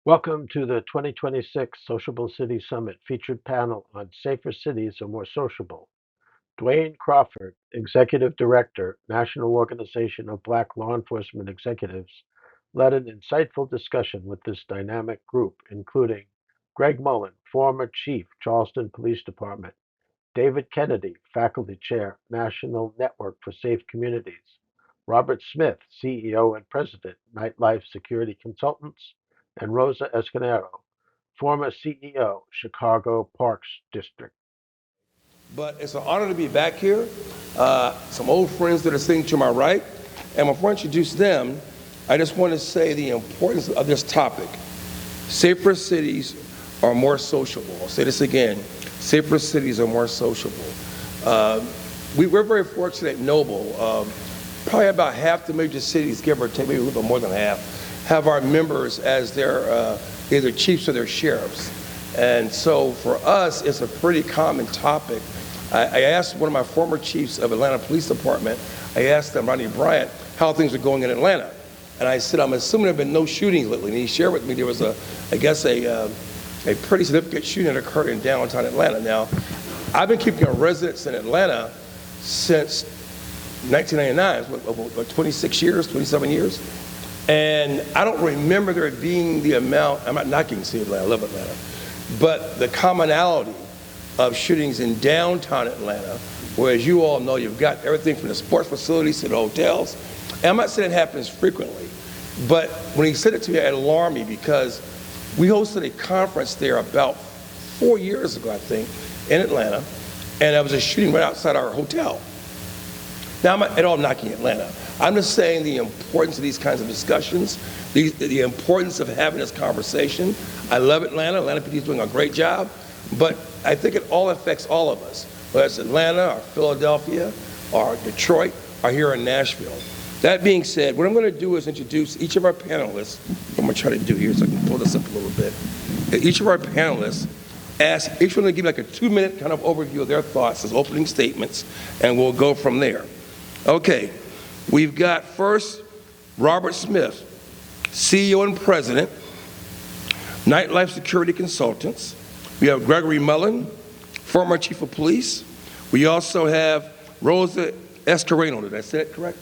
Welcome to the 2026 Sociable City Summit featured panel on Safer Cities Are More Sociable. Dwayne Crawford, Executive Director, National Organization of Black Law Enforcement Executives, led an insightful discussion with this dynamic group, including Greg Mullen, former Chief, Charleston Police Department, David Kennedy, Faculty Chair, National Network for Safe Communities, Robert Smith, CEO and President, Nightlife Security Consultants, and Rosa Escanero, former CEO, Chicago Parks District. But it's an honor to be back here. Some old friends that are sitting to my right, and before I introduce them, I just want to say the importance of this topic. Safer cities are more sociable. I'll say this again. Safer cities are more sociable. We're very fortunate at Noble. Probably about half the major cities, give or take, maybe a little bit more than half, have our members as their either chiefs or their sheriffs. And so for us, it's a pretty common topic. I asked one of my former chiefs of Atlanta Police Department, I asked them, Ronnie Bryant, how things are going in Atlanta. And I said, I'm assuming there have been no shootings lately. And he shared with me there was a pretty significant shooting that occurred in downtown Atlanta. Now, I've been keeping a residence in Atlanta since 1999, 26 years, 27 years. And I don't remember there being the amount, I'm not knocking the city of Atlanta, I love Atlanta, but the commonality of shootings in downtown Atlanta, where, as you all know, you've got everything from the sports facilities to the hotels. And I'm not saying it happens frequently, but when he said it to me, it alarmed me because we hosted a conference there about 4 years ago, I think, in Atlanta, and there was a shooting right outside our hotel. Now, I'm not at all knocking Atlanta. I'm just saying the importance of these kinds of discussions, the importance of having this conversation. I love Atlanta. Atlanta PD is doing a great job, but I think it all affects all of us, whether it's Atlanta or Philadelphia or Detroit or here in Nashville. That being said, what I'm going to do is introduce each of our panelists. What I'm going to try to do here so I can pull this up a little bit. Each of our panelists, ask each one to give like a 2-minute kind of overview of their thoughts as opening statements, and we'll go from there. Okay, we've got first Robert Smith, CEO and President, Nightlife Security Consultants. We have Gregory Mullen, former Chief of Police. We also have Rosa Escanero. Did I say it correct?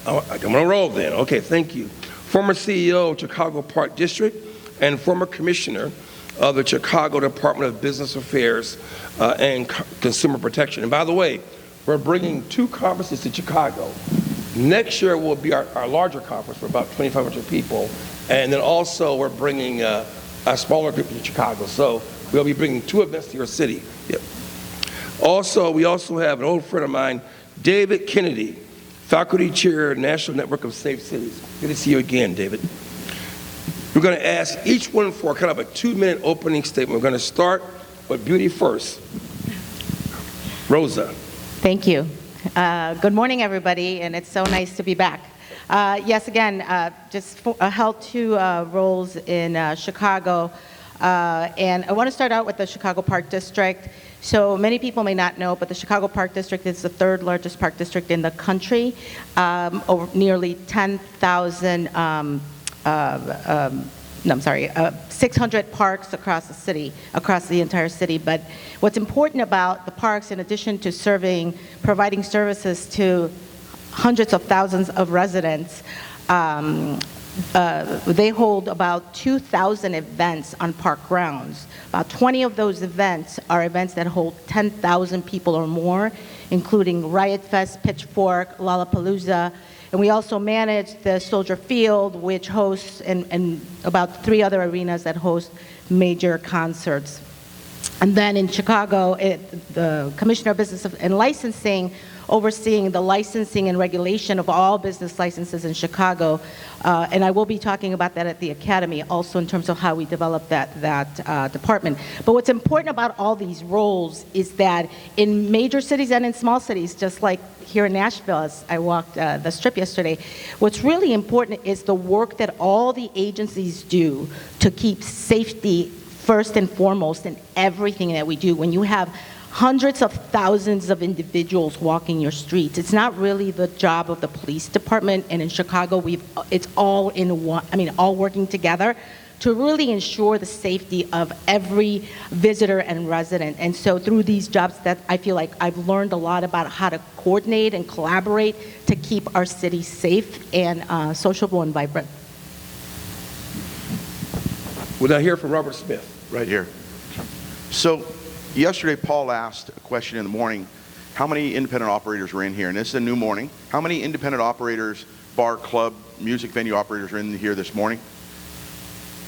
I'm going to roll then. Okay, thank you. Former CEO of Chicago Park District and former Commissioner of the Chicago Department of Business Affairs and Consumer Protection. And by the way, we're bringing 2 conferences to Chicago. Next year will be our larger conference for about 2,500 people. And then also we're bringing a smaller group to Chicago. So we'll be bringing 2 events to your city. Yep. Also, we also have an old friend of mine, David Kennedy, Faculty Chair, National Network of Safe Cities. Good to see you again, David. We're going to ask each one for kind of a 2-minute opening statement. We're going to start with beauty first. Rosa. Thank you. Good morning, everybody, and it's so nice to be back. Yes, again, just held 2 roles in Chicago, and I want to start out with the Chicago Park District. So many people may not know, but the Chicago Park District is the 3rd largest park district in the country, over nearly 10,000 600 parks across the city, across the entire city. But what's important about the parks, in addition to providing services to hundreds of thousands of residents, they hold about 2,000 events on park grounds. About 20 of those events are events that hold 10,000 people or more, including Riot Fest, Pitchfork, Lollapalooza. And we also manage the Soldier Field, which hosts, and about 3 other arenas that host major concerts. And then in Chicago, the Commissioner of Business and Licensing, overseeing the licensing and regulation of all business licenses in Chicago. And I will be talking about that at the Academy, also in terms of how we develop that department. But what's important about all these roles is that in major cities and in small cities, just like here in Nashville, as I walked the Strip yesterday, what's really important is the work that all the agencies do to keep safety first and foremost in everything that we do. When you have hundreds of thousands of individuals walking your streets, it's not really the job of the police department. And in Chicago, it's all in one, all working together to really ensure the safety of every visitor and resident. And so through these jobs, that I feel like I've learned a lot about how to coordinate and collaborate to keep our city safe and sociable and vibrant. We'll now hear from Robert Smith. Right here. So yesterday, Paul asked a question in the morning, how many independent operators were in here? And this is a new morning. How many independent operators, bar, club, music venue operators are in here this morning?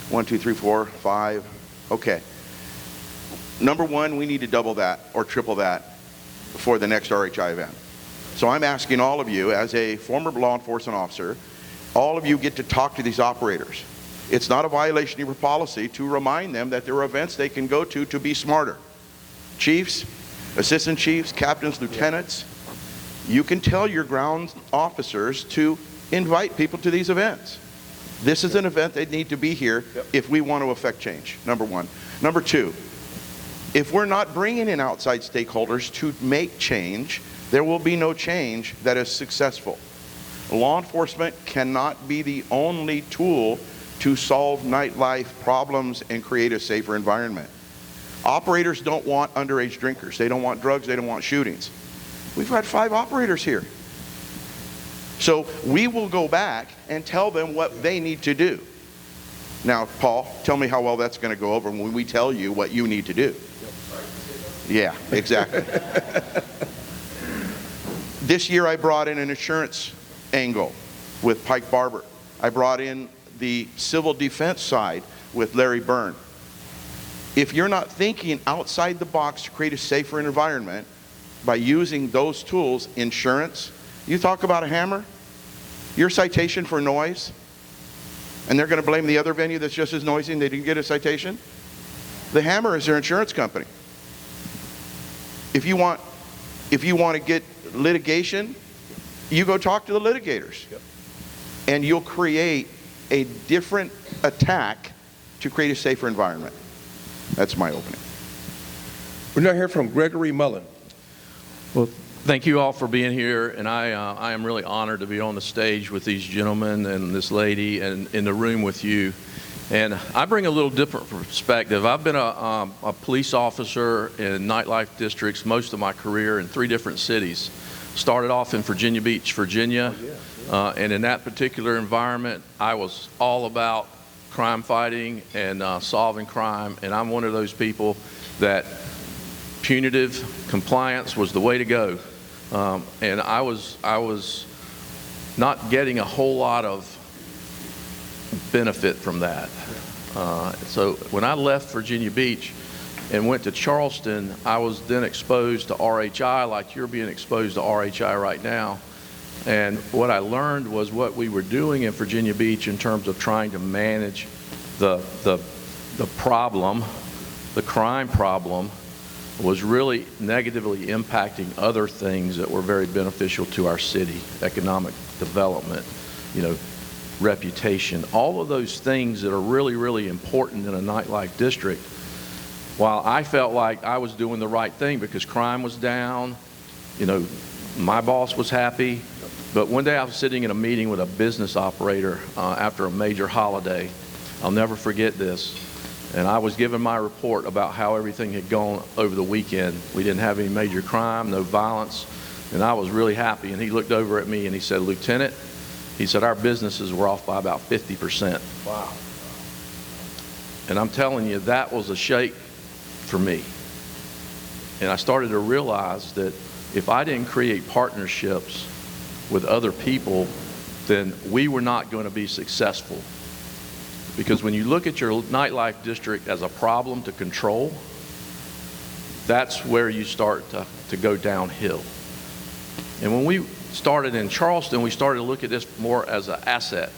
1, 2, 3, 4, 5. Okay. Number one, we need to double that or triple that for the next RHI event. So I'm asking all of you, as a former law enforcement officer, all of you get to talk to these operators. It's not a violation of your policy to remind them that there are events they can go to be smarter. Chiefs, assistant chiefs, captains, lieutenants, you can tell your ground officers to invite people to these events. This is an event they need to be here if we want to affect change, number one. Number two, if we're not bringing in outside stakeholders to make change, there will be no change that is successful. Law enforcement cannot be the only tool to solve nightlife problems and create a safer environment. Operators don't want underage drinkers. They don't want drugs. They don't want shootings. We've had 5 operators here. So we will go back and tell them what they need to do. Now, Paul, tell me how well that's going to go over when we tell you what you need to do. Yeah, exactly. This year I brought in an insurance angle with Pike Barber. I brought in the civil defense side with Larry Byrne. If you're not thinking outside the box to create a safer environment by using those tools, insurance, you talk about a hammer, your citation for noise, and they're going to blame the other venue that's just as noisy and they didn't get a citation. The hammer is their insurance company. If you want to get litigation, you go talk to the litigators. Yep. And you'll create a different attack to create a safer environment. That's my opening. We're now hear from Gregory Mullen. Well, thank you all for being here, and I am really honored to be on the stage with these gentlemen and this lady and in the room with you. And I bring a little different perspective. I've been a police officer in nightlife districts most of my career in 3 different cities. Started off in Virginia Beach, Virginia, and in that particular environment, I was all about crime fighting and solving crime, and I'm one of those people that punitive compliance was the way to go. And I was not getting a whole lot of benefit from that. So when I left Virginia Beach and went to Charleston, I was then exposed to RHI like you're being exposed to RHI right now. And what I learned was what we were doing in Virginia Beach in terms of trying to manage the problem, the crime problem, was really negatively impacting other things that were very beneficial to our city, economic development, reputation, all of those things that are really, really important in a nightlife district. While I felt like I was doing the right thing because crime was down, my boss was happy, but one day I was sitting in a meeting with a business operator after a major holiday. I'll never forget this. And I was giving my report about how everything had gone over the weekend. We didn't have any major crime, no violence, and I was really happy. And he looked over at me and he said, "Lieutenant," he said, "our businesses were off by about 50%. Wow. And I'm telling you, that was a shake for me. And I started to realize that if I didn't create partnerships with other people, then we were not going to be successful. Because when you look at your nightlife district as a problem to control, that's where you start to go downhill. And when we started in Charleston, we started to look at this more as an asset.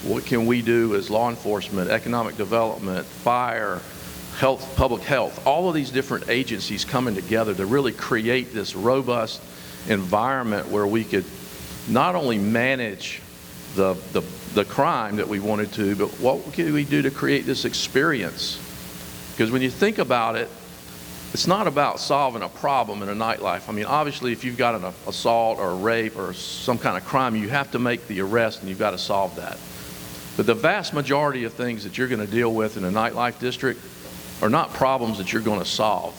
What can we do as law enforcement, economic development, fire, health, public health, all of these different agencies coming together to really create this robust environment where we could not only manage the crime that we wanted to, but what can we do to create this experience? Because when you think about it, it's not about solving a problem in a nightlife. I mean, obviously, if you've got an assault or a rape or some kind of crime, you have to make the arrest and you've got to solve that. But the vast majority of things that you're going to deal with in a nightlife district are not problems that you're going to solve.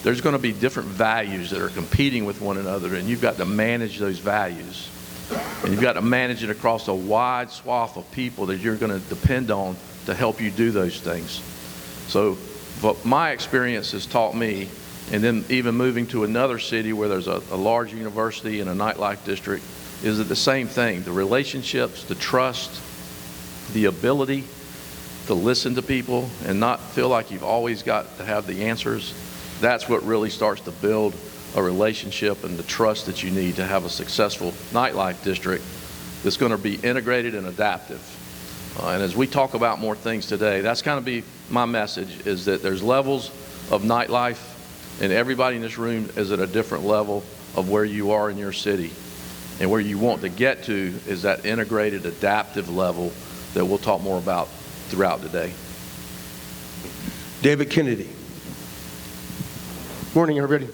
There's going to be different values that are competing with one another, and you've got to manage those values. And you've got to manage it across a wide swath of people that you're going to depend on to help you do those things. So what my experience has taught me, and then even moving to another city where there's a large university and a nightlife district, is that the same thing. The relationships, the trust, the ability to listen to people and not feel like you've always got to have the answers, that's what really starts to build a relationship and the trust that you need to have a successful nightlife district that's going to be integrated and adaptive. And as we talk about more things today, that's kind of be my message, is that there's levels of nightlife, and everybody in this room is at a different level of where you are in your city. And where you want to get to is that integrated, adaptive level that we'll talk more about throughout today. David Kennedy. Morning, everybody.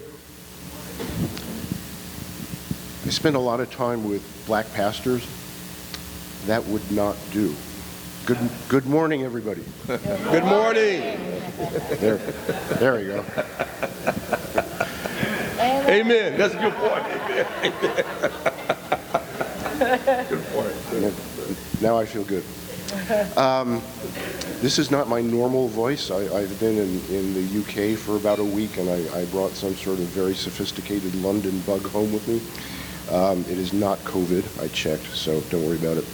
I spend a lot of time with black pastors. That would not do. Good morning, everybody. Good morning. There we go. Amen. That's a good point. Amen. Good point. Now I feel good. This is not my normal voice. I've been in the UK for about a week, and I brought some sort of very sophisticated London bug home with me. It is not COVID. I checked, so don't worry about it.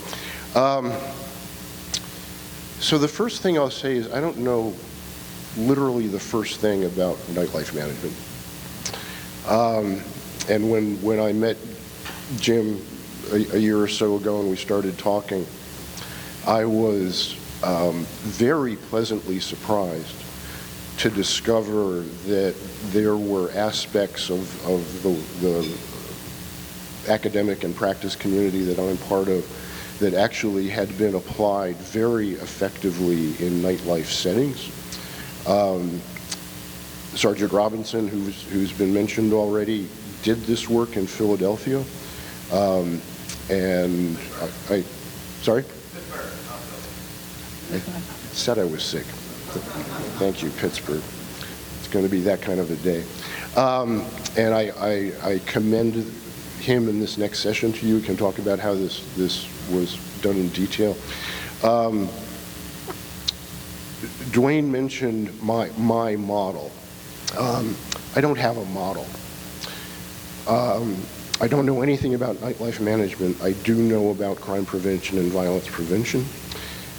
So the first thing I'll say is I don't know literally the first thing about nightlife management. And when I met Jim a year or so ago and we started talking, I was very pleasantly surprised to discover that there were aspects of the academic and practice community that I'm part of that actually had been applied very effectively in nightlife settings. Sergeant Robinson, who's been mentioned already, did this work in Philadelphia. And sorry? I said I was sick. Thank you, Pittsburgh. It's going to be that kind of a day. And I commend him in this next session to you. We can talk about how this was done in detail. Dwayne mentioned my model. I don't have a model. I don't know anything about nightlife management. I do know about crime prevention and violence prevention.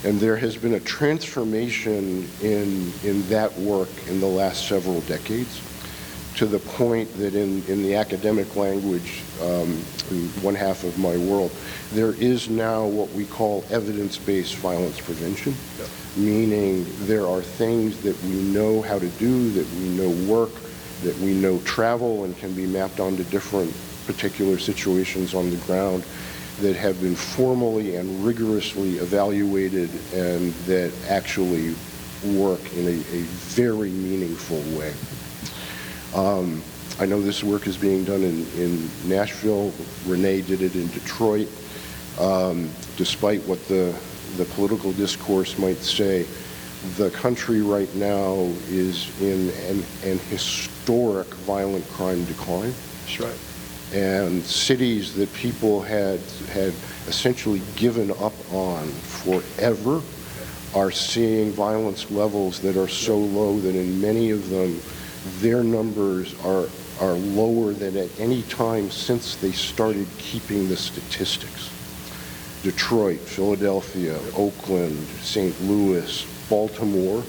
And there has been a transformation in that work in the last several decades, to the point that in the academic language, in one half of my world, there is now what we call evidence-based violence prevention, meaning there are things that we know how to do, that we know work, that we know travel and can be mapped onto different particular situations on the ground, that have been formally and rigorously evaluated and that actually work in a very meaningful way. I know this work is being done in Nashville. Renee did it in Detroit. Despite what the political discourse might say, the country right now is in an historic violent crime decline. That's right. And cities that people had essentially given up on forever are seeing violence levels that are so low that in many of them, their numbers are lower than at any time since they started keeping the statistics. Detroit, Philadelphia, Oakland, St. Louis, Baltimore,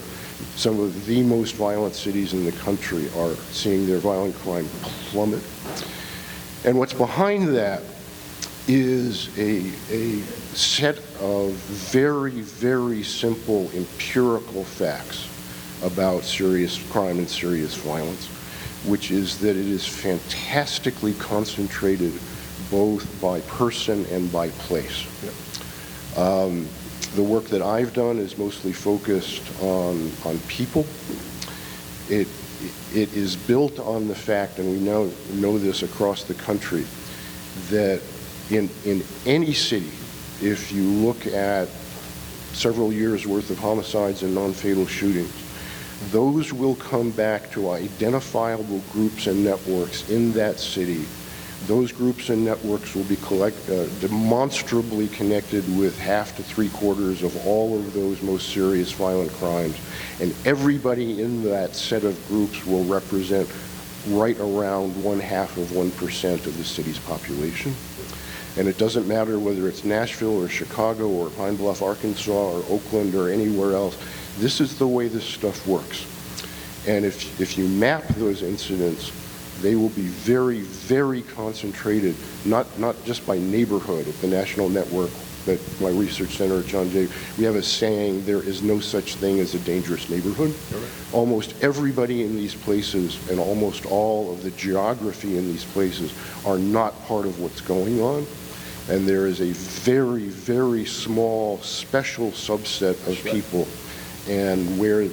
some of the most violent cities in the country are seeing their violent crime plummet. And what's behind that is a set of very, very simple empirical facts about serious crime and serious violence, which is that it is fantastically concentrated both by person and by place. Yep. The work that I've done is mostly focused on people. It is built on the fact, and we know this across the country, that in any city, if you look at several years' worth of homicides and non-fatal shootings. Those will come back to identifiable groups and networks in that city. Those groups and networks will be demonstrably connected with half to three-quarters of all of those most serious violent crimes. And everybody in that set of groups will represent right around 0.5% of the city's population. And it doesn't matter whether it's Nashville or Chicago or Pine Bluff, Arkansas or Oakland or anywhere else. This is the way this stuff works. And if you map those incidents, they will be very, very concentrated, not just by neighborhood. At the National Network, at my research center at John Jay, we have a saying, there is no such thing as a dangerous neighborhood. Right. Almost everybody in these places and almost all of the geography in these places are not part of what's going on. And there is a very, very small, special subset of people, and where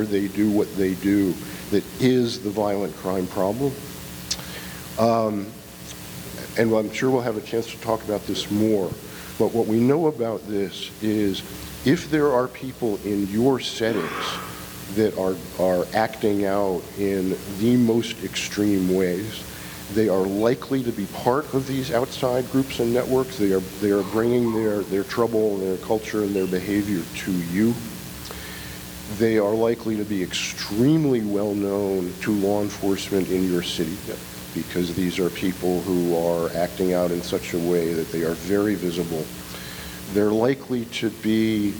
they do what they do, that is the violent crime problem. And I'm sure we'll have a chance to talk about this more. But what we know about this is if there are people in your settings that are acting out in the most extreme ways, they are likely to be part of these outside groups and networks. They are bringing their trouble, their culture, and their behavior to you. They are likely to be extremely well known to law enforcement in your city, because these are people who are acting out in such a way that they are very visible. They're likely to be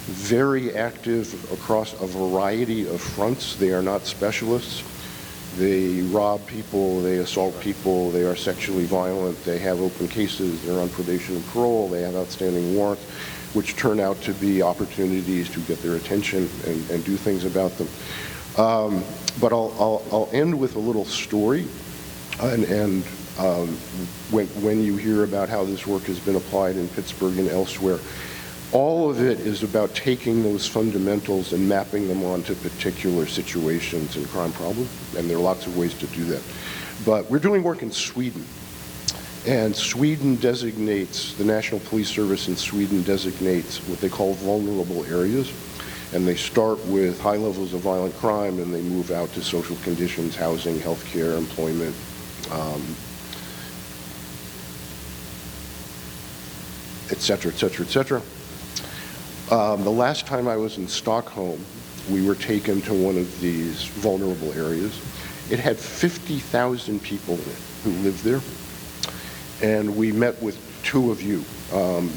very active across a variety of fronts. They are not specialists. They rob people, they assault people, they are sexually violent, they have open cases, they're on probation and parole, they have outstanding warrants, which turn out to be opportunities to get their attention and do things about them. But I'll end with a little story, and when you hear about how this work has been applied in Pittsburgh and elsewhere, all of it is about taking those fundamentals and mapping them onto particular situations and crime problems, and there are lots of ways to do that. But we're doing work in Sweden, and Sweden designates, the National Police Service in Sweden designates what they call vulnerable areas, and they start with high levels of violent crime, and they move out to social conditions, housing, healthcare, employment, et cetera, et cetera, et cetera. The last time I was in Stockholm, we were taken to one of these vulnerable areas. It had 50,000 people in it who lived there. And we met with two of you,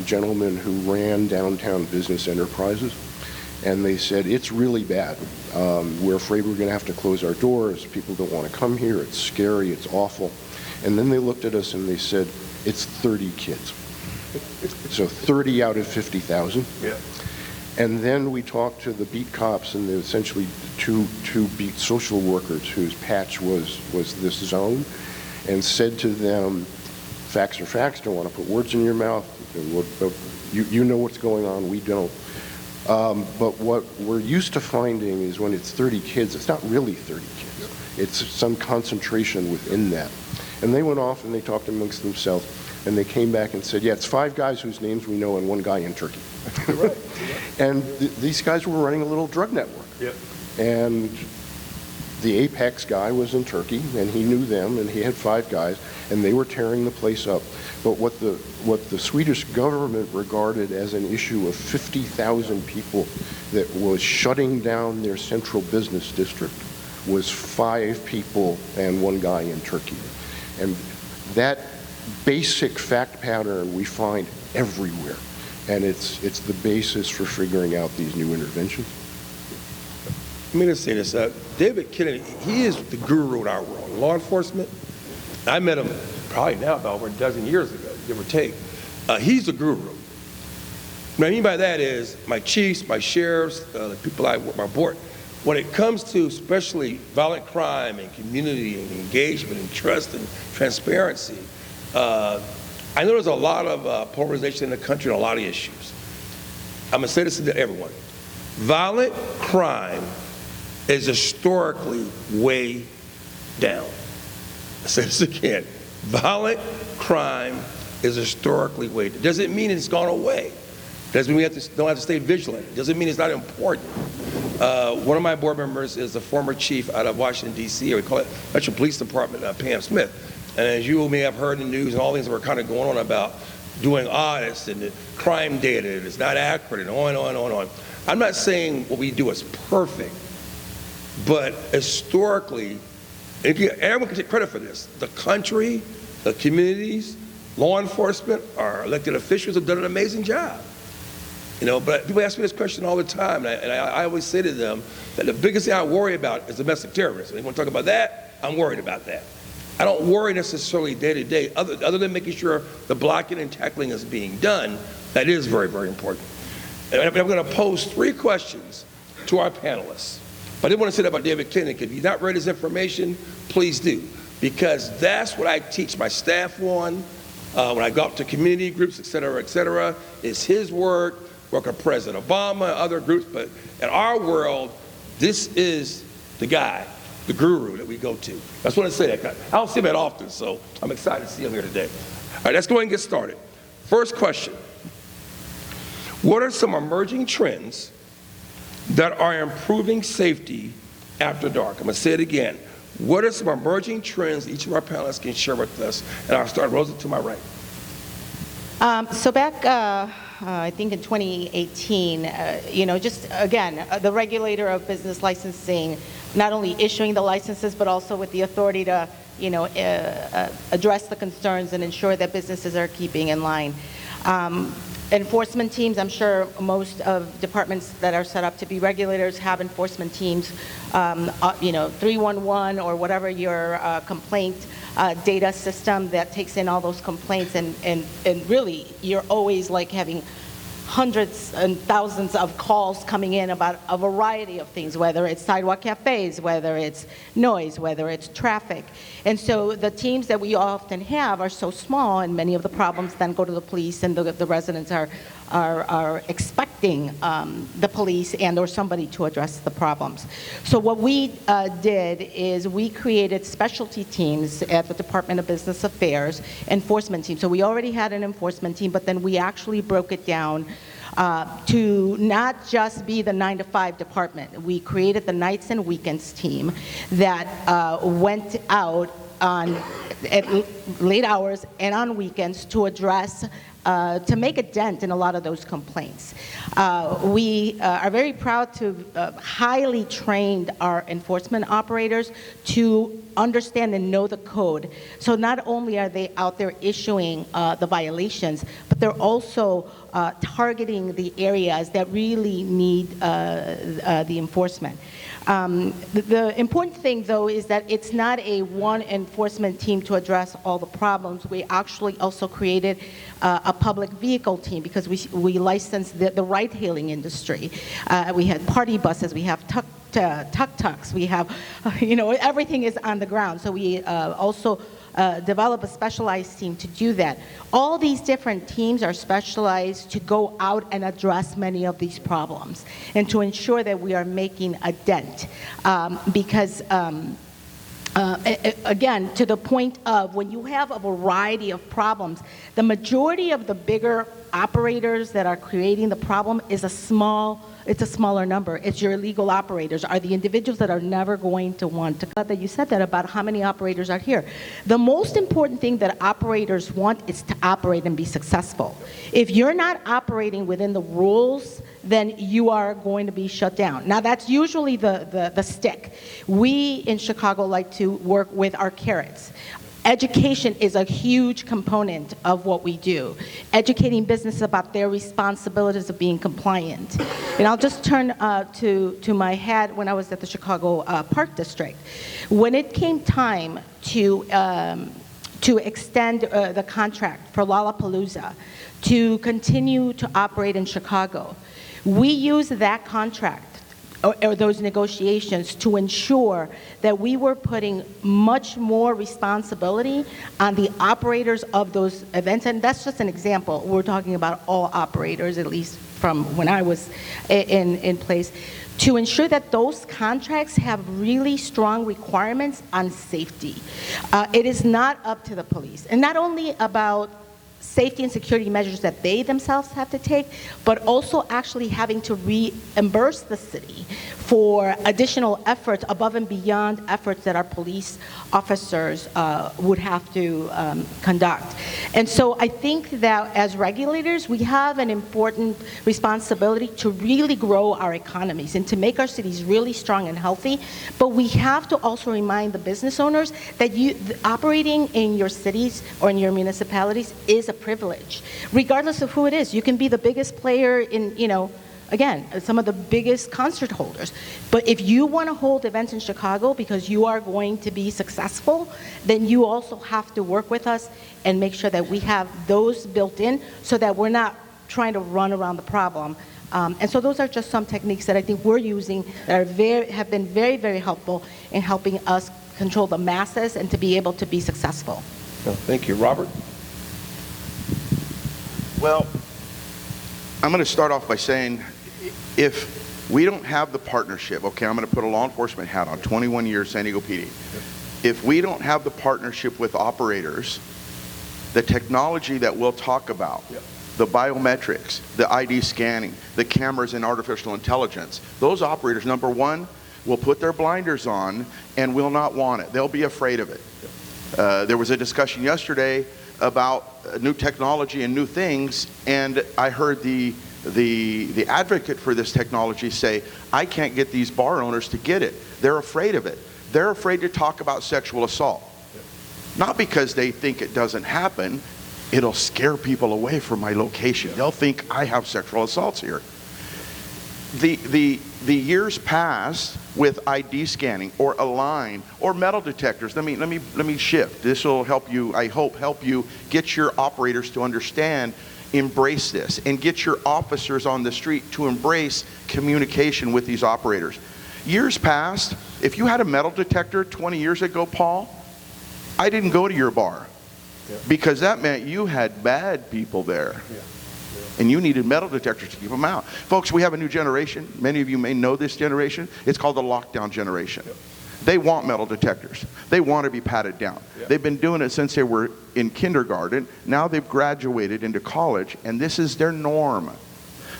gentlemen who ran downtown business enterprises. And they said, it's really bad. We're afraid we're going to have to close our doors. People don't want to come here. It's scary. It's awful. And then they looked at us and they said, it's 30 kids. So 30 out of 50,000. Yeah. And then we talked to the beat cops and essentially two beat social workers whose patch was this zone, and said to them, facts are facts, don't want to put words in your mouth. You know what's going on, we don't. But what we're used to finding is when it's 30 kids, it's not really 30 kids. It's some concentration within that. And they went off and they talked amongst themselves. And they came back and said, yeah, it's 5 guys whose names we know and 1 guy in Turkey. Right. And these guys were running a little drug network. Yep. And the apex guy was in Turkey, and he knew them, and he had 5 guys, and they were tearing the place up. But what the Swedish government regarded as an issue of 50,000 people that was shutting down their central business district was 5 people and 1 guy in Turkey. And that basic fact pattern we find everywhere, and it's the basis for figuring out these new interventions. Let me just say this. David Kennedy, he is the guru in our world. Law enforcement, I met him probably now about over a dozen years ago, give or take. He's the guru. What I mean by that is my chiefs, my sheriffs, the people I work my board, when it comes to especially violent crime and community and engagement and trust and transparency, I know there's a lot of polarization in the country on a lot of issues. I'm going to say this to everyone. Violent crime is historically way down. I'll say this again. Violent crime is historically way down. Doesn't mean it's gone away. Doesn't mean we don't have to stay vigilant. Doesn't mean it's not important. One of my board members is the former chief out of Washington, D.C., or we call it Metro Police Department, Pam Smith. And as you may have heard in the news and all things that were kind of going on about doing audits and the crime data, and it's not accurate, and on and on and on and on. I'm not saying what we do is perfect, but historically, everyone can take credit for this. The country, the communities, law enforcement, our elected officials have done an amazing job. You know, but people ask me this question all the time, and I always say to them that the biggest thing I worry about is domestic terrorism. They want to talk about that, I'm worried about that. I don't worry necessarily day to day, other than making sure the blocking and tackling is being done. That is very, very important. And I'm going to pose 3 questions to our panelists. But I didn't want to say that about David Kinnick. If you've not read his information, please do, because that's what I teach my staff on when I go out to community groups, et cetera, is his work with President Obama, other groups. But in our world, this is the guy, the guru that we go to. I just want to say that. I don't see him that often, so I'm excited to see him here today. All right, let's go ahead and get started. First question. What are some emerging trends that are improving safety after dark? I'm going to say it again. What are some emerging trends each of our panelists can share with us? And I'll start, Rosa, to my right. So back, I think in 2018, you know, just again, the regulator of business licensing, not only issuing the licenses, but also with the authority to, you know, address the concerns and ensure that businesses are keeping in line. Enforcement teams, I'm sure most of departments that are set up to be regulators have enforcement teams, you know, 311 or whatever your complaint data system that takes in all those complaints, and really you're always like having hundreds and thousands of calls coming in about a variety of things, whether it's sidewalk cafes, whether it's noise, whether it's traffic. And so the teams that we often have are so small, and many of the problems then go to the police, and the residents are expecting the police and or somebody to address the problems. So what we did is we created specialty teams at the Department of Business Affairs, enforcement team. So we already had an enforcement team, but then we actually broke it down to not just be the 9-to-5 department. We created the nights and weekends team that went out at late hours and on weekends to address to make a dent in a lot of those complaints. We are very proud to highly trained our enforcement operators to understand and know the code. So not only are they out there issuing the violations, but they're also targeting the areas that really need the enforcement. The important thing, though, is that it's not a one enforcement team to address all the problems. We actually also created a public vehicle team because we licensed the ride-hailing industry. We had party buses, we have tuk-tuks, we have, you know, everything is on the ground. So we also develop a specialized team to do that. All these different teams are specialized to go out and address many of these problems and to ensure that we are making a dent. Because again, to the point of when you have a variety of problems, the majority of the bigger operators that are creating the problem is it's a smaller number. It's your illegal operators, are the individuals that are never going to want to. That you said that about how many operators are here. The most important thing that operators want is to operate and be successful. If you're not operating within the rules, then you are going to be shut down. Now that's usually the stick. We in Chicago like to work with our carrots. Education is a huge component of what we do. Educating business about their responsibilities of being compliant. And I'll just turn to my hat when I was at the Chicago Park District. When it came time to extend the contract for Lollapalooza to continue to operate in Chicago, we used that contract or those negotiations to ensure that we were putting much more responsibility on the operators of those events. And that's just an example. We're talking about all operators, at least from when I was in place, to ensure that those contracts have really strong requirements on safety. It is not up to the police. And not only about safety and security measures that they themselves have to take, but also actually having to reimburse the city for additional efforts above and beyond efforts that our police officers would have to conduct. And so I think that as regulators, we have an important responsibility to really grow our economies and to make our cities really strong and healthy. But we have to also remind the business owners that operating in your cities or in your municipalities is a privilege, regardless of who it is. You can be the biggest player in, again, some of the biggest concert holders. But if you want to hold events in Chicago because you are going to be successful, then you also have to work with us and make sure that we have those built in so that we're not trying to run around the problem. And so those are just some techniques that I think we're using that have been very, very helpful in helping us control the masses and to be able to be successful. Thank you. Robert? Well, I'm going to start off by saying, if we don't have the partnership, okay, I'm going to put a law enforcement hat on, 21 years San Diego PD. If we don't have the partnership with operators, the technology that we'll talk about, the biometrics, the ID scanning, the cameras and artificial intelligence, those operators, number one, will put their blinders on and will not want it. They'll be afraid of it. There was a discussion yesterday about new technology and new things, and I heard the advocate for this technology say, I can't get these bar owners to get it. They're afraid of it. They're afraid to talk about sexual assault. Not because they think it doesn't happen. It'll scare people away from my location. They'll think I have sexual assaults here. The years past with ID scanning or a line or metal detectors. Let me shift. This will help you, I hope, help you get your operators to understand, embrace this, and get your officers on the street to embrace communication with these operators. Years past, if you had a metal detector 20 years ago, Paul, I didn't go to your bar because that meant you had bad people there. And you needed metal detectors to keep them out. Folks, we have a new generation. Many of you may know this generation. It's called the lockdown generation. They want metal detectors. They want to be patted down. They've been doing it since they were in kindergarten. Now they've graduated into college, and this is their norm.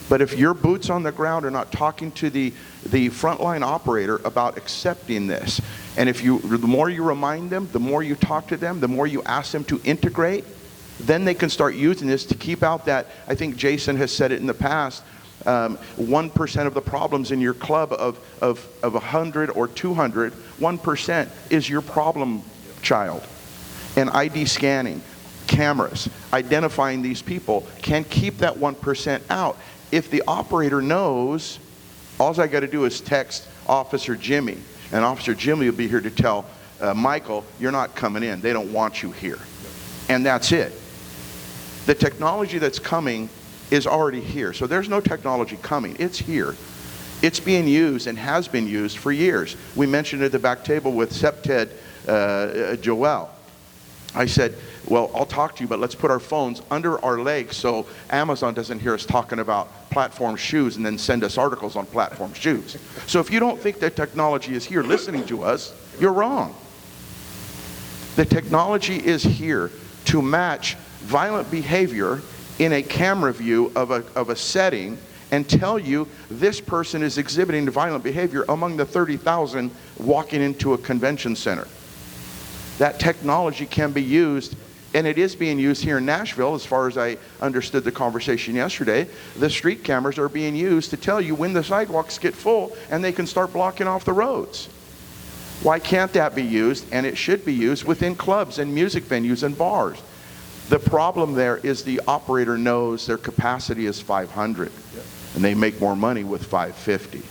But if your boots on the ground are not talking to the frontline operator about accepting this, and the more you remind them, the more you talk to them, the more you ask them to integrate, then they can start using this to keep out that, I think Jason has said it in the past, 1% of the problems in your club of 100 or 200, 1% is your problem child. And ID scanning, cameras, identifying these people can keep that 1% out. If the operator knows, all I got to do is text Officer Jimmy, and Officer Jimmy will be here to tell Michael, you're not coming in. They don't want you here. And that's it. The technology that's coming is already here. So there's no technology coming. It's here. It's being used and has been used for years. We mentioned at the back table with SEPTED Joel. I said, well, I'll talk to you, but let's put our phones under our legs so Amazon doesn't hear us talking about platform shoes and then send us articles on platform shoes. So if you don't think that technology is here listening to us, you're wrong. The technology is here to match violent behavior in a camera view of a setting and tell you this person is exhibiting violent behavior among the 30,000 walking into a convention center. That technology can be used, and it is being used here in Nashville, as far as I understood the conversation yesterday. The street cameras are being used to tell you when the sidewalks get full and they can start blocking off the roads. Why can't that be used? And it should be used within clubs and music venues and bars. The problem there is the operator knows their capacity is 500, and they make more money with 550.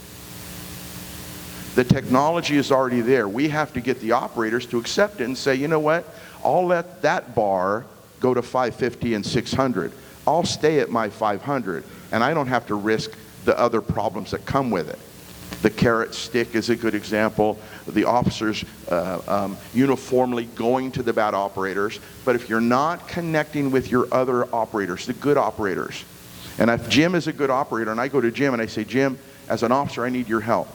The technology is already there. We have to get the operators to accept it and say, you know what, I'll let that bar go to 550 and 600. I'll stay at my 500, and I don't have to risk the other problems that come with it. The carrot stick is a good example. The officers uniformly going to the bad operators. But if you're not connecting with your other operators, the good operators, and if Jim is a good operator and I go to Jim and I say, Jim, as an officer, I need your help.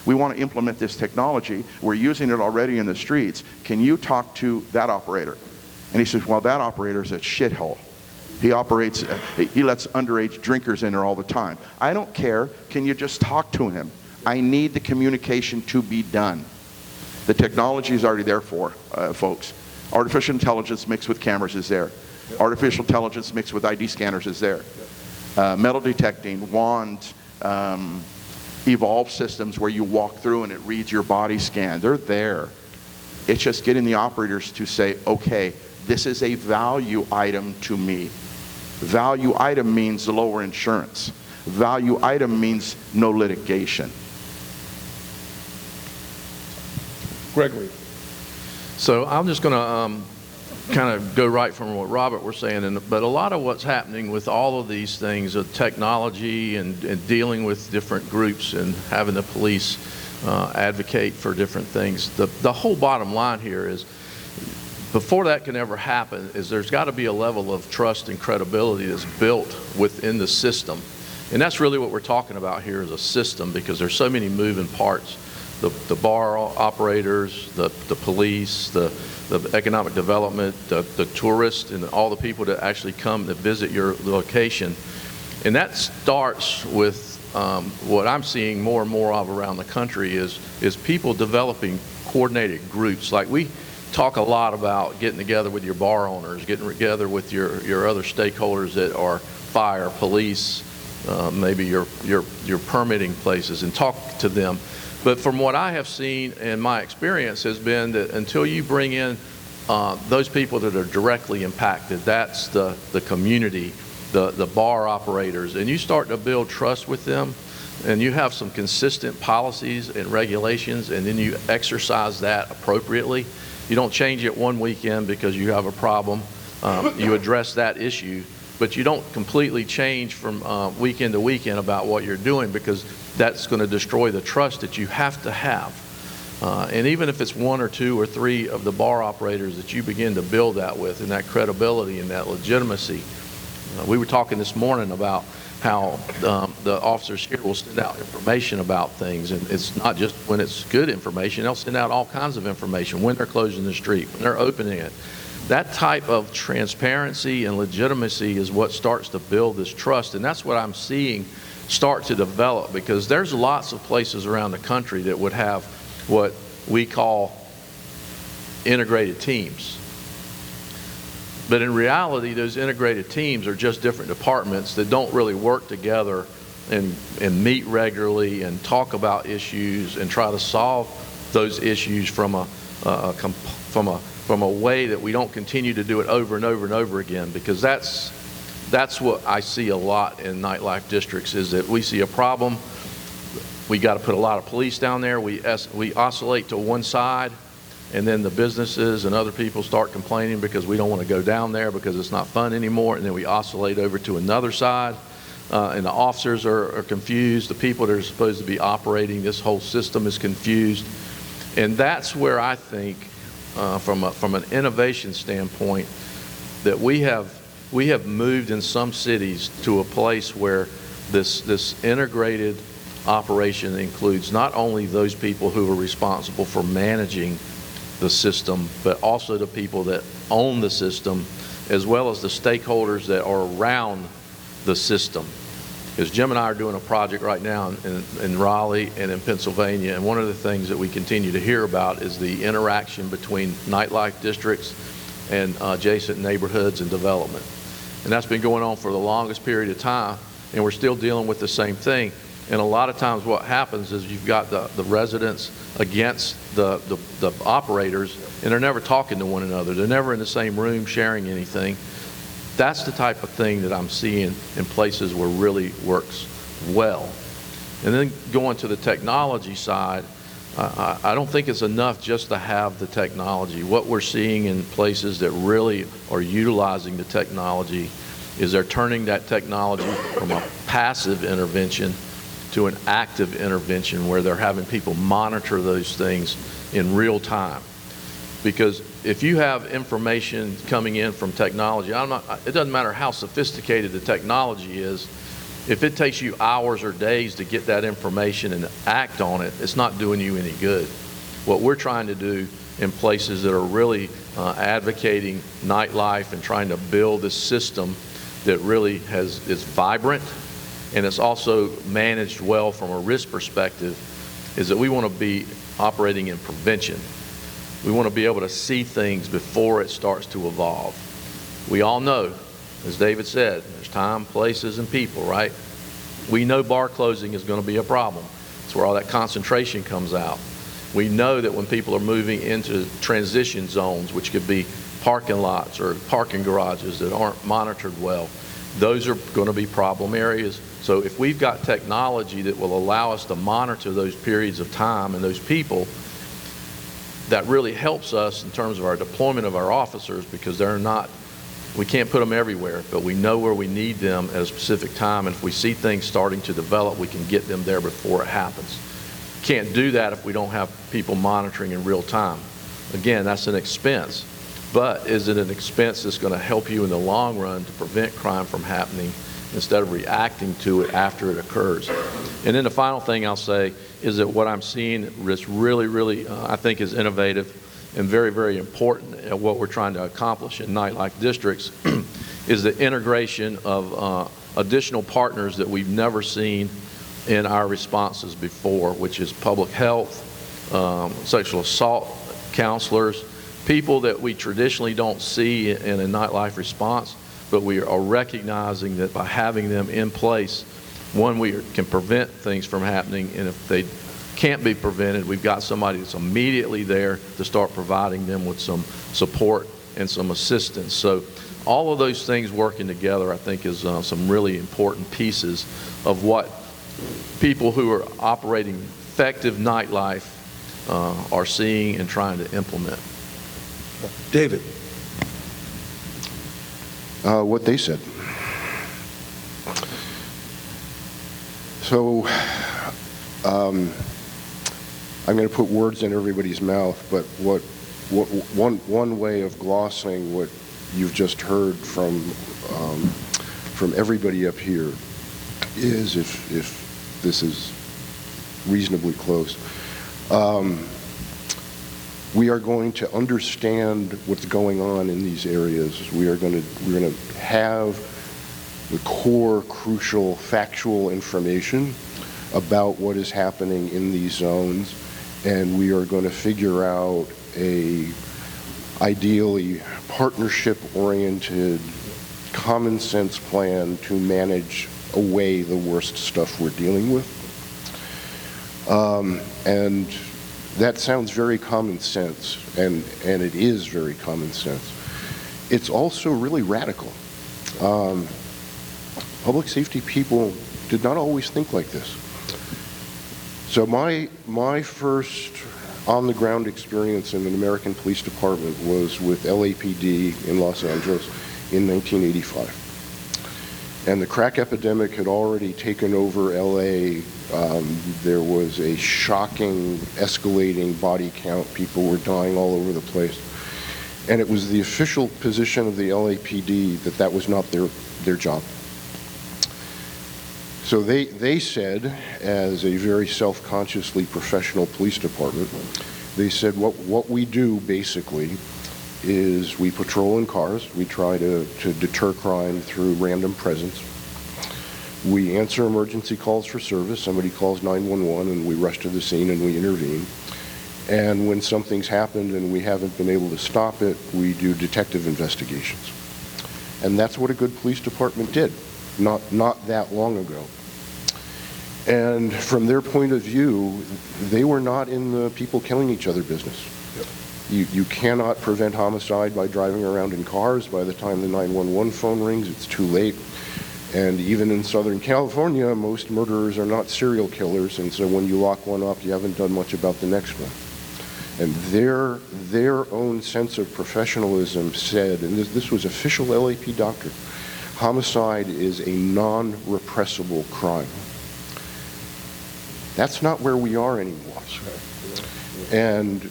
We want to implement this technology. We're using it already in the streets. Can you talk to that operator? And he says, well, that operator is a shithole. He operates, he lets underage drinkers in there all the time. I don't care. Can you just talk to him? I need the communication to be done. The technology is already there for folks. Artificial intelligence mixed with cameras is there. Artificial intelligence mixed with ID scanners is there. Metal detecting, wand, evolved systems where you walk through and it reads your body scan. They're there. It's just getting the operators to say, okay, this is a value item to me. Value item means lower insurance. Value item means no litigation. Gregory. So I'm just going to kind of go right from what Robert was saying, but a lot of what's happening with all of these things, technology and dealing with different groups and having the police advocate for different things, the whole bottom line here is, before that can ever happen, is there's got to be a level of trust and credibility that's built within the system. And that's really what we're talking about here, is a system, because there's so many moving parts. The bar operators, the police, the economic development, the tourists, and all the people that actually come to visit your location. And that starts with what I'm seeing more and more of around the country is people developing coordinated groups. Like, we talk a lot about getting together with your bar owners, getting together with your other stakeholders that are fire, police, maybe your permitting places, and talk to them. But from what I have seen, and my experience has been that until you bring in those people that are directly impacted, that's the community, the bar operators, and you start to build trust with them, and you have some consistent policies and regulations, and then you exercise that appropriately. You don't change it one weekend because you have a problem. You address that issue, but you don't completely change from weekend to weekend about what you're doing, because that's going to destroy the trust that you have to have. And even if it's one or two or three of the bar operators that you begin to build that with, and that credibility and that legitimacy. We were talking this morning about how the officers here will send out information about things, and it's not just when it's good information. They'll send out all kinds of information when they're closing the street, when they're opening it. That type of transparency and legitimacy is what starts to build this trust, and that's what I'm seeing start to develop, because there's lots of places around the country that would have what we call integrated teams. But in reality, those integrated teams are just different departments that don't really work together and meet regularly and talk about issues and try to solve those issues from a way that we don't continue to do it over and over and over again, because that's what I see a lot in nightlife districts, is that we see a problem, we got to put a lot of police down there, we oscillate to one side, and then the businesses and other people start complaining because we don't want to go down there because it's not fun anymore, and then we oscillate over to another side, and the officers are confused, the people that are supposed to be operating this whole system is confused. And that's where I think, from an innovation standpoint, that we have moved in some cities to a place where this integrated operation includes not only those people who are responsible for managing the system, but also the people that own the system, as well as the stakeholders that are around the system. Because Jim and I are doing a project right now in Raleigh and in Pennsylvania, and one of the things that we continue to hear about is the interaction between nightlife districts and adjacent neighborhoods and development. And that's been going on for the longest period of time, and we're still dealing with the same thing. And a lot of times what happens is you've got the residents against the operators, and they're never talking to one another. They're never in the same room sharing anything. That's the type of thing that I'm seeing in places where it really works well. And then going to the technology side, I don't think it's enough just to have the technology. What we're seeing in places that really are utilizing the technology is they're turning that technology from a passive intervention to an active intervention, where they're having people monitor those things in real time. Because if you have information coming in from technology, it doesn't matter how sophisticated the technology is, if it takes you hours or days to get that information and act on it, it's not doing you any good. What we're trying to do in places that are really advocating nightlife and trying to build this system that really is vibrant, and it's also managed well from a risk perspective, is that we want to be operating in prevention. We want to be able to see things before it starts to evolve. We all know, as David said, there's time, places, and people, right? We know bar closing is going to be a problem. That's where all that concentration comes out. We know that when people are moving into transition zones, which could be parking lots or parking garages that aren't monitored well, those are going to be problem areas. So if we've got technology that will allow us to monitor those periods of time and those people, that really helps us in terms of our deployment of our officers, because we can't put them everywhere, but we know where we need them at a specific time, and if we see things starting to develop, we can get them there before it happens. Can't do that if we don't have people monitoring in real time. Again, that's an expense, but is it an expense that's going to help you in the long run to prevent crime from happening instead of reacting to it after it occurs? And then the final thing I'll say is that what I'm seeing is really, I think is innovative and very, very important at what we're trying to accomplish in nightlife districts is the integration of additional partners that we've never seen in our responses before, which is public health, sexual assault counselors, people that we traditionally don't see in a nightlife response, but we are recognizing that by having them in place, one, we can prevent things from happening, and if they can't be prevented, we've got somebody that's immediately there to start providing them with some support and some assistance. So all of those things working together, I think, is some really important pieces of what people who are operating effective nightlife are seeing and trying to implement. David. What they said. So I'm going to put words in everybody's mouth, but one way of glossing what you've just heard from everybody up here is, if this is reasonably close, we are going to understand what's going on in these areas. We're going to have the core, crucial, factual information about what is happening in these zones, and we are going to figure out a ideally partnership-oriented, common sense plan to manage away the worst stuff we're dealing with. And that sounds very common sense, and it is very common sense. It's also really radical. Public safety people did not always think like this. So my first on-the-ground experience in an American police department was with LAPD in Los Angeles in 1985. And the crack epidemic had already taken over LA. There was a shocking, escalating body count. People were dying all over the place. And it was the official position of the LAPD that that was not their job. So they said, as a very self-consciously professional police department, they said what we do basically is we patrol in cars. We try to deter crime through random presence. We answer emergency calls for service. Somebody calls 911 and we rush to the scene and we intervene. And when something's happened and we haven't been able to stop it, we do detective investigations. And that's what a good police department did not that long ago. And from their point of view, they were not in the people killing each other business. You cannot prevent homicide by driving around in cars. By the time the 911 phone rings, it's too late. And even in Southern California, most murderers are not serial killers, and so when you lock one up, you haven't done much about the next one. And their own sense of professionalism said, and this was official LAP doctrine, homicide is a non-repressible crime. That's not where we are anymore. And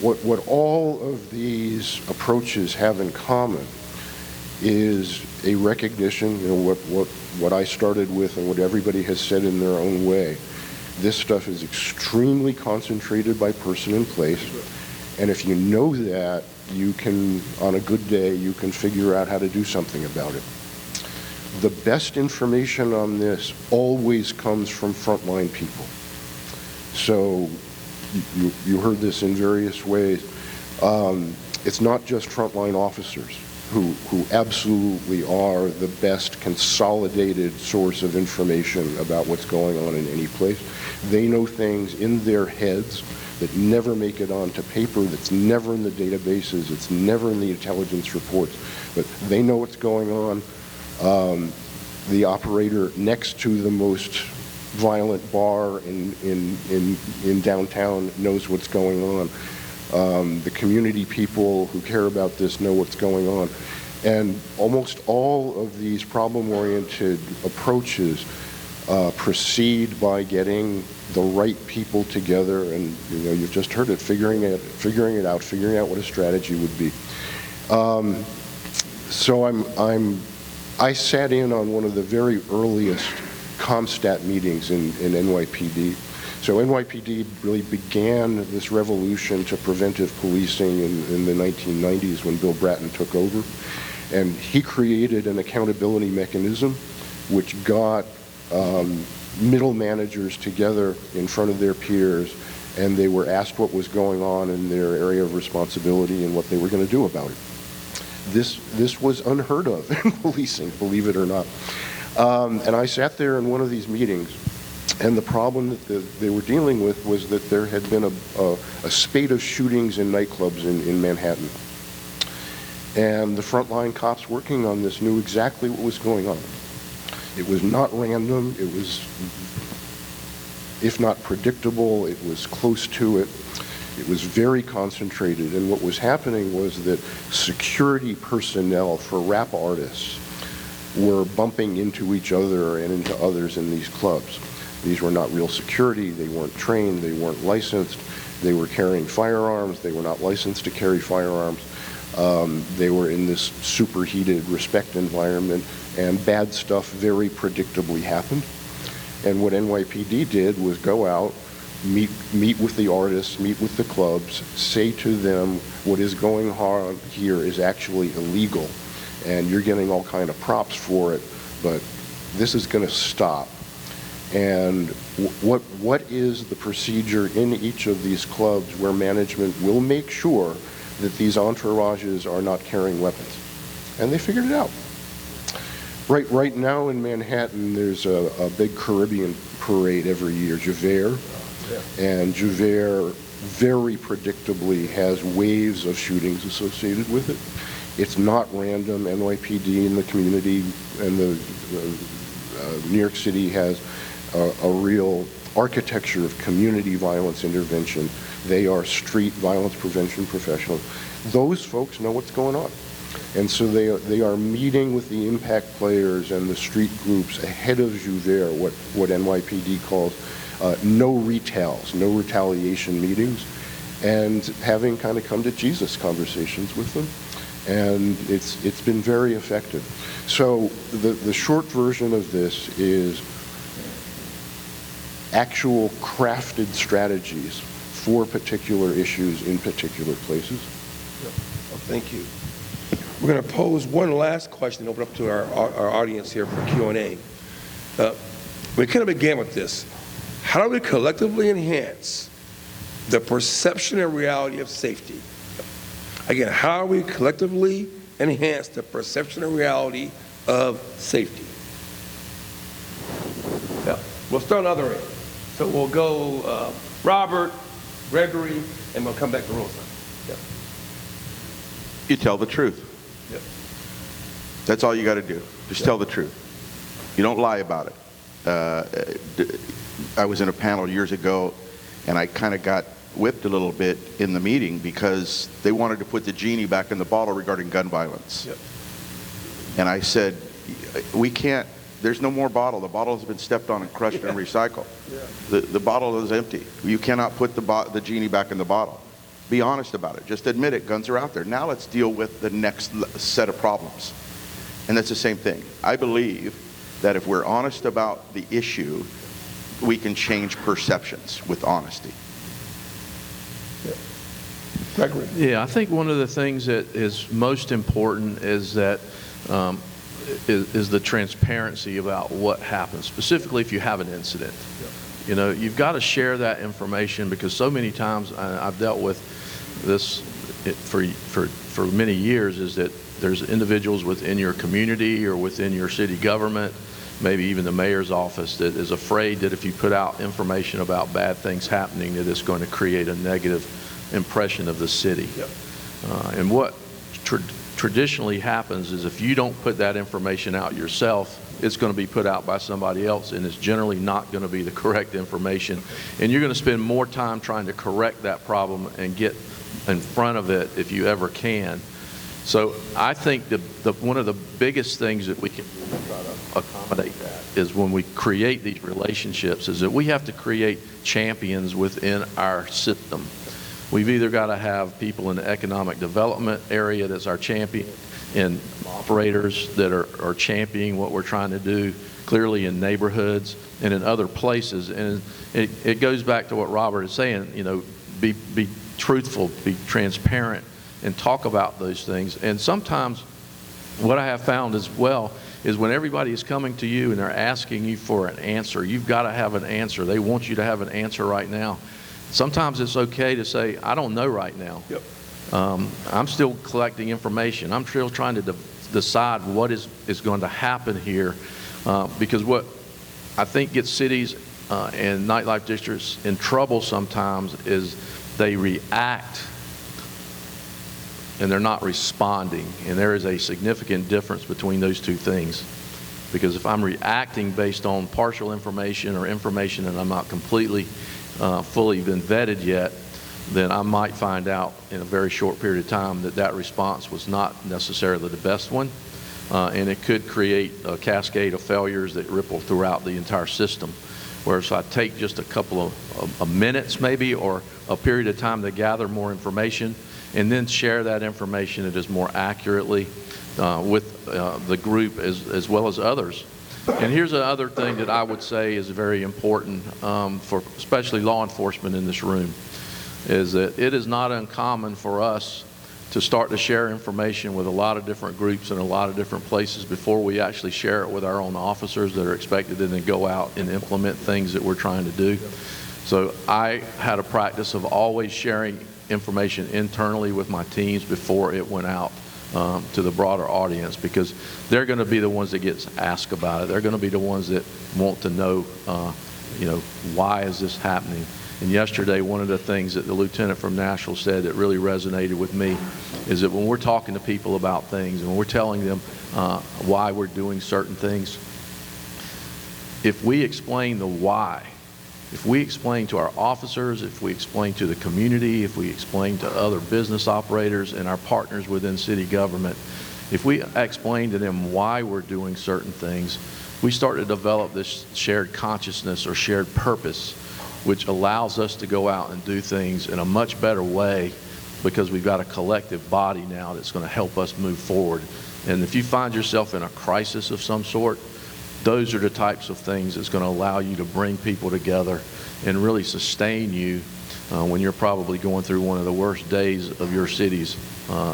what all of these approaches have in common is a recognition, what I started with and what everybody has said in their own way. This stuff is extremely concentrated by person and place, and if you know that, you can, on a good day, you can figure out how to do something about it. the best information on this always comes from frontline people. So you heard this in various ways. It's not just frontline officers who absolutely are the best consolidated source of information about what's going on in any place. They know things in their heads that never make it onto paper, that's never in the databases, it's never in the intelligence reports, but they know what's going on. The operator next to the most violent bar in downtown knows what's going on. The community people who care about this know what's going on. And almost all of these problem-oriented approaches proceed by getting the right people together, and you've just heard it, figuring out what a strategy would be. So I sat in on one of the very earliest ComStat meetings in NYPD. So NYPD really began this revolution to preventive policing in the 1990s when Bill Bratton took over. And he created an accountability mechanism which got middle managers together in front of their peers, and they were asked what was going on in their area of responsibility and what they were going to do about it. This was unheard of in policing, believe it or not. And I sat there in one of these meetings, and the problem that they were dealing with was that there had been a spate of shootings in nightclubs in Manhattan. And the frontline cops working on this knew exactly what was going on. It was not random, it was, if not predictable, it was close to it. It was very concentrated, and what was happening was that security personnel for rap artists were bumping into each other and into others in these clubs. These were not real security, they weren't trained, they weren't licensed, they were carrying firearms, they were not licensed to carry firearms. They were in this superheated respect environment, and bad stuff very predictably happened. And what NYPD did was go out, meet with the artists, meet with the clubs, say to them what is going on here is actually illegal, and you're getting all kind of props for it, but this is going to stop. And what is the procedure in each of these clubs where management will make sure that these entourages are not carrying weapons? And they figured it out. Right now in Manhattan, there's a big Caribbean parade every year, Javert. And Javert very predictably has waves of shootings associated with it. It's not random. NYPD and the community and the New York City has a real architecture of community violence intervention. They are street violence prevention professionals. Those folks know what's going on. And so they are meeting with the impact players and the street groups ahead of Javert, what NYPD calls no retals, no retaliation meetings, and having kind of come to Jesus conversations with them. And it's been very effective. So the short version of this is actual crafted strategies for particular issues in particular places. Well, thank you. We're going to pose one last question, open up to our audience here for Q&A. We kind of began with this. How do we collectively enhance the perception and reality of safety? Again, how do we collectively enhance the perception and reality of safety? Yeah. We'll start on the other end. So we'll go Robert, Gregory, and we'll come back to Rosa. Yeah. You tell the truth. Yeah. That's all you got to do. Just tell the truth. You don't lie about it. I was in a panel years ago, and I kind of got whipped a little bit in the meeting because they wanted to put the genie back in the bottle regarding gun violence. Yep. And I said, we can't, there's no more bottle. The bottle has been stepped on and crushed and recycled. Yeah. The bottle is empty. You cannot put the genie back in the bottle. Be honest about it. Just admit it. Guns are out there. Now let's deal with the next set of problems. And that's the same thing. I believe that if we're honest about the issue, we can change perceptions with honesty. Gregory. Yeah, I think one of the things that is most important is that is the transparency about what happens, specifically if you have an incident. You know, you've got to share that information, because so many times I've dealt with this for many years, is that there's individuals within your community or within your city government, maybe even the mayor's office, that is afraid that if you put out information about bad things happening, that it's going to create a negative impression of the city. Yep. And what traditionally happens is, if you don't put that information out yourself, it's going to be put out by somebody else, and it's generally not going to be the correct information. And you're going to spend more time trying to correct that problem and get in front of it if you ever can. So I think one of the biggest things that we can try to accommodate that is, when we create these relationships, is that we have to create champions within our system. We've either got to have people in the economic development area that's our champion, and operators that are championing what we're trying to do, clearly in neighborhoods and in other places. And it goes back to what Robert is saying, you know, be truthful, be transparent, and talk about those things. And sometimes what I have found as well is, when everybody is coming to you and they're asking you for an answer, you've got to have an answer. They want you to have an answer right now. Sometimes it's okay to say, I don't know right now. Yep. I'm still collecting information. I'm still trying to decide what is going to happen here, because what I think gets cities and nightlife districts in trouble sometimes is they react and they're not responding. And there is a significant difference between those two things. Because if I'm reacting based on partial information or information that I'm not completely fully been vetted yet, then I might find out in a very short period of time that that response was not necessarily the best one. And it could create a cascade of failures that ripple throughout the entire system. Whereas I take just a couple of minutes maybe, or a period of time to gather more information, and then share that information that is more accurately with the group as well as others. And here's another thing that I would say is very important for especially law enforcement in this room, is that it is not uncommon for us to start to share information with a lot of different groups in a lot of different places before we actually share it with our own officers that are expected to then go out and implement things that we're trying to do. So I had a practice of always sharing information internally with my teams before it went out to the broader audience, because they're going to be the ones that get asked about it. They're going to be the ones that want to know, why is this happening? And yesterday, one of the things that the lieutenant from Nashville said that really resonated with me is that when we're talking to people about things and when we're telling them why we're doing certain things, if we explain the why, if we explain to our officers, if we explain to the community, if we explain to other business operators and our partners within city government, if we explain to them why we're doing certain things, we start to develop this shared consciousness or shared purpose, which allows us to go out and do things in a much better way, because we've got a collective body now that's going to help us move forward. And if you find yourself in a crisis of some sort, those are the types of things that's going to allow you to bring people together and really sustain you when you're probably going through one of the worst days of your city's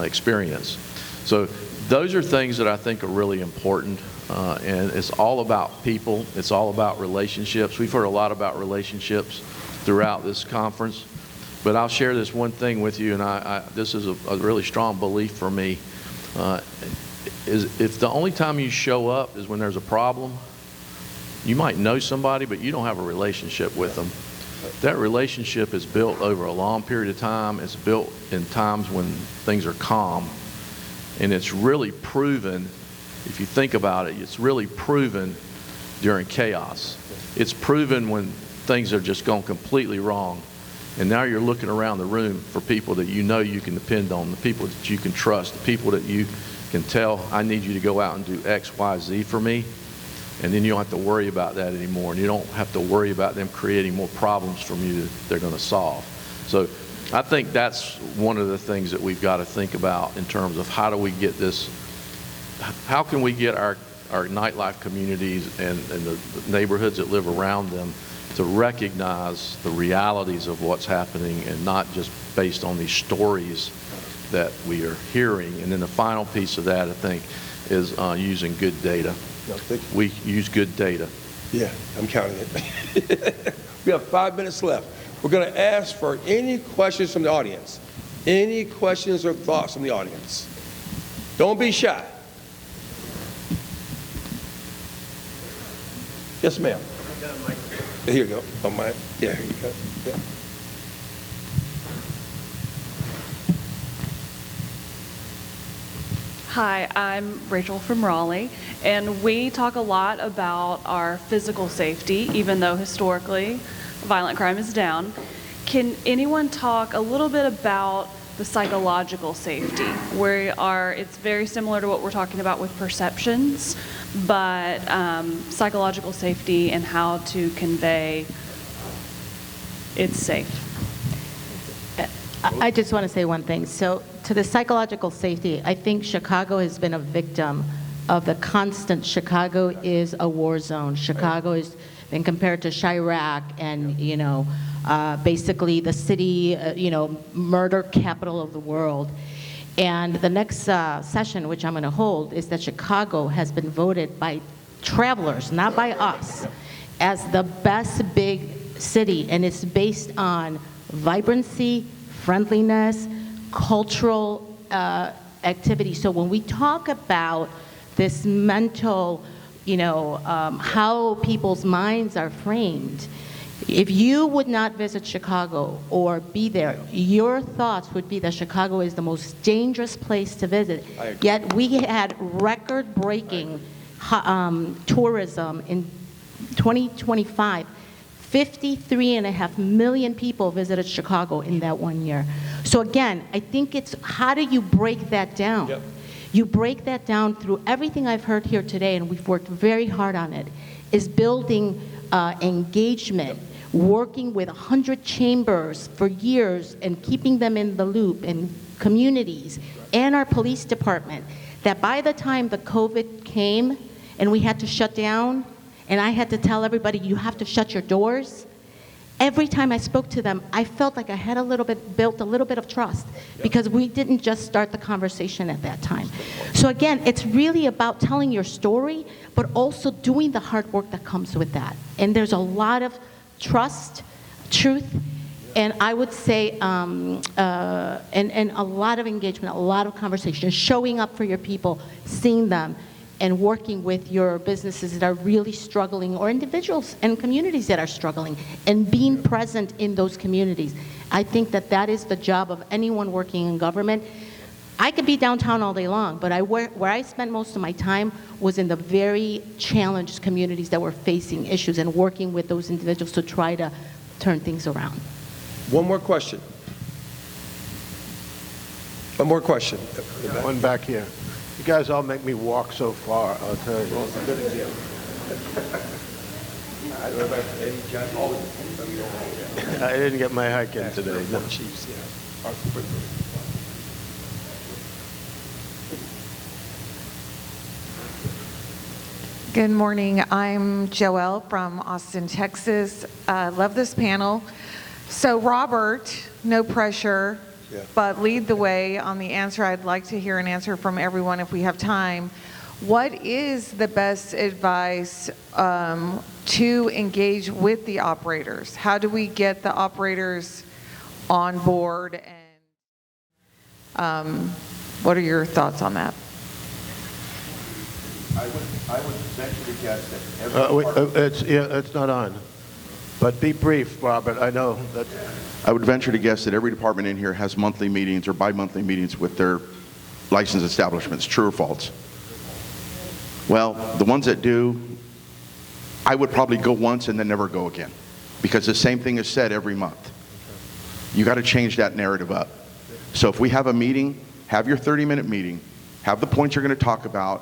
experience. So those are things that I think are really important. And it's all about people. It's all about relationships. We've heard a lot about relationships throughout this conference, but I'll share this one thing with you, and this is a really strong belief for me, is if the only time you show up is when there's a problem, you might know somebody, but you don't have a relationship with them. That relationship is built over a long period of time. It's built in times when things are calm, and it's really proven. If you think about it, it's really proven during chaos. It's proven when things are just gone completely wrong. And now you're looking around the room for people that you know you can depend on, the people that you can trust, the people that you can tell, I need you to go out and do X, Y, Z for me. And then you don't have to worry about that anymore. And you don't have to worry about them creating more problems from you that they're going to solve. So I think that's one of the things that we've got to think about in terms of how do we get this. How can we get our nightlife communities and the neighborhoods that live around them to recognize the realities of what's happening, and not just based on these stories that we are hearing? And then the final piece of that, I think, is using good data. No, thank you. We use good data. Yeah, I'm counting it. We have 5 minutes left. We're going to ask for any questions from the audience. Any questions or thoughts from the audience? Don't be shy. Yes, ma'am. Here you go. Oh, my. Yeah, here you go. Yeah. Hi, I'm Rachel from Raleigh, and we talk a lot about our physical safety, even though historically violent crime is down. Can anyone talk a little bit about the psychological safety? It's very similar to what we're talking about with perceptions, but psychological safety and how to convey it's safe. I just want to say one thing. So to the psychological safety, I think Chicago has been a victim of the constant, Chicago is a war zone. Chicago has been compared to Chirac and, basically the city, murder capital of the world. And the next session, which I'm going to hold, is that Chicago has been voted by travelers, not by us, as the best big city, and it's based on vibrancy, friendliness, cultural activity. So when we talk about this mental, how people's minds are framed, if you would not visit Chicago or be there, your thoughts would be that Chicago is the most dangerous place to visit. Yet we had record-breaking tourism in 2025. 53.5 million people visited Chicago in that 1 year. So again, I think it's how do you break that down? Yep. You break that down through everything I've heard here today, and we've worked very hard on it, is building engagement, working with 100 chambers for years and keeping them in the loop, and communities, and our police department, that by the time the COVID came and we had to shut down, and I had to tell everybody, you have to shut your doors. Every time I spoke to them, I felt like I had built a little bit of trust, because we didn't just start the conversation at that time. So again, it's really about telling your story, but also doing the hard work that comes with that. And there's a lot of trust, truth, and I would say, and a lot of engagement, a lot of conversation, showing up for your people, seeing them, and working with your businesses that are really struggling, or individuals and communities that are struggling, and being present in those communities. I think that that is the job of anyone working in government. I could be downtown all day long, but where I spent most of my time was in the very challenged communities that were facing issues, and working with those individuals to try to turn things around. One more question. One more question. One back here. You guys all make me walk so far, I'll tell you. I didn't get my hike in today. No. Good morning. I'm Joelle from Austin, Texas. Love this panel. So Robert, no pressure, but lead the way on the answer. I'd like to hear an answer from everyone if we have time. What is the best advice to engage with the operators? How do we get the operators on board? And what are your thoughts on that? I would venture to guess that it's not on. But be brief, Robert. I know that. I would venture to guess that every department in here has monthly meetings or bi-monthly meetings with their licensed establishments. True or false? Well, the ones that do, I would probably go once and then never go again, because the same thing is said every month. You got to change that narrative up. So if we have a meeting, have your 30-minute meeting, have the points you're going to talk about,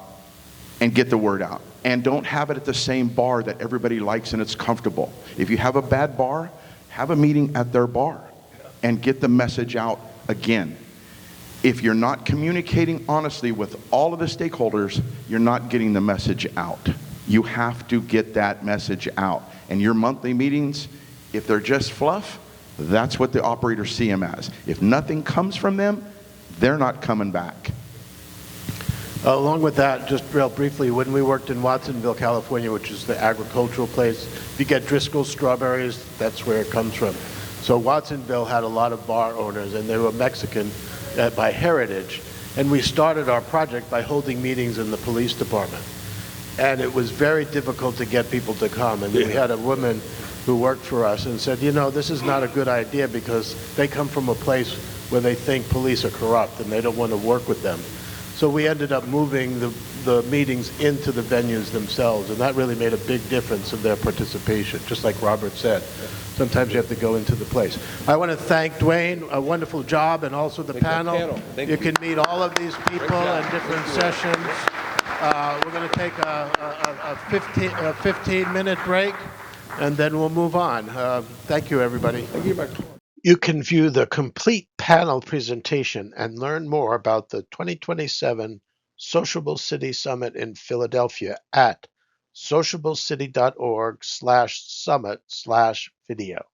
and get the word out. And don't have it at the same bar that everybody likes and it's comfortable. If you have a bad bar, have a meeting at their bar and get the message out again. If you're not communicating honestly with all of the stakeholders, you're not getting the message out. You have to get that message out. And your monthly meetings, if they're just fluff, that's what the operators see them as. If nothing comes from them, they're not coming back. Along with that, just real briefly, when we worked in Watsonville, California, which is the agricultural place, if you get Driscoll's strawberries, that's where it comes from. So Watsonville had a lot of bar owners, and they were Mexican by heritage. And we started our project by holding meetings in the police department. And it was very difficult to get people to come. And we had a woman who worked for us and said, you know, this is not a good idea because they come from a place where they think police are corrupt and they don't want to work with them. So we ended up moving the meetings into the venues themselves, and that really made a big difference in their participation, just like Robert said. Sometimes you have to go into the place. I want to thank Dwayne, a wonderful job, and also the panel. You can meet all of these people in different sessions. We're going to take a 15-minute break, and then we'll move on. Thank you, everybody. You can view the complete panel presentation and learn more about the 2027 Sociable City Summit in Philadelphia at sociablecity.org/summit/video.